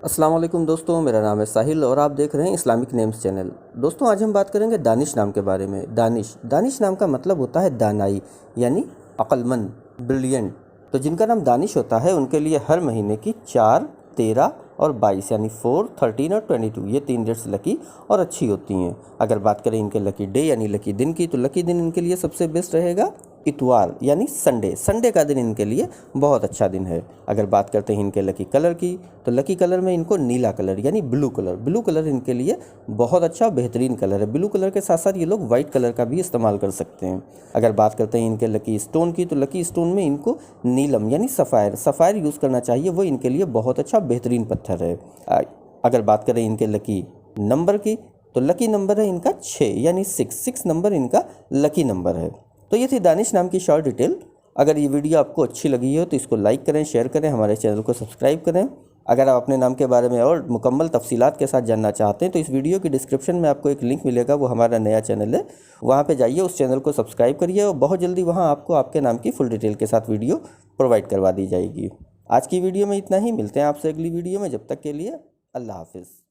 अस्सलाम वालेकुम दोस्तों, मेरा नाम है साहिल और आप देख रहे हैं इस्लामिक नेम्स चैनल। दोस्तों, आज हम बात करेंगे दानिश नाम के बारे में। दानिश नाम का मतलब होता है दानाई, यानी अक्लमंद, ब्रिलियंट। तो जिनका नाम दानिश होता है उनके लिए हर महीने की 4, 13 और 22 यानी 4, 13 और 22 ये 3 डेट्स लकी और अच्छी होती हैं। अगर बात करें इनके लकी डे यानी लकी दिन की, तो लकी दिन इनके लिए सबसे बेस्ट रहेगा इतवार यानी संडे का दिन इनके लिए बहुत अच्छा दिन है। अगर बात करते हैं इनके लकी कलर की, तो लकी कलर में इनको नीला कलर यानी ब्लू कलर इनके लिए बहुत अच्छा बेहतरीन कलर है। ब्लू कलर के साथ साथ ये लोग वाइट कलर का भी इस्तेमाल कर सकते हैं। अगर बात करते हैं इनके लकी स्टोन की, तो लकी स्टोन में इनको नीलम यानी सफ़ायर यूज़ करना चाहिए, वो इनके लिए बहुत अच्छा बेहतरीन पत्थर है। अगर बात करें इनके लकी नंबर की, तो लकी नंबर है इनका 6 यानी 6 नंबर इनका लकी नंबर है। तो ये थी दानिश नाम की शॉर्ट डिटेल। अगर ये वीडियो आपको अच्छी लगी हो तो इसको लाइक करें, शेयर करें, हमारे चैनल को सब्सक्राइब करें। अगर आप अपने नाम के बारे में और मुकम्मल तफसीलात के साथ जानना चाहते हैं तो इस वीडियो की डिस्क्रिप्शन में आपको एक लिंक मिलेगा, वो हमारा नया चैनल है, वहाँ पे जाइए, उस चैनल को सब्सक्राइब करिए और बहुत जल्दी वहाँ आपको आपके नाम की फुल डिटेल के साथ वीडियो प्रोवाइड करवा दी जाएगी। आज की वीडियो में इतना ही, मिलते हैं आपसे अगली वीडियो में। जब तक के लिए अल्लाह हाफिज़।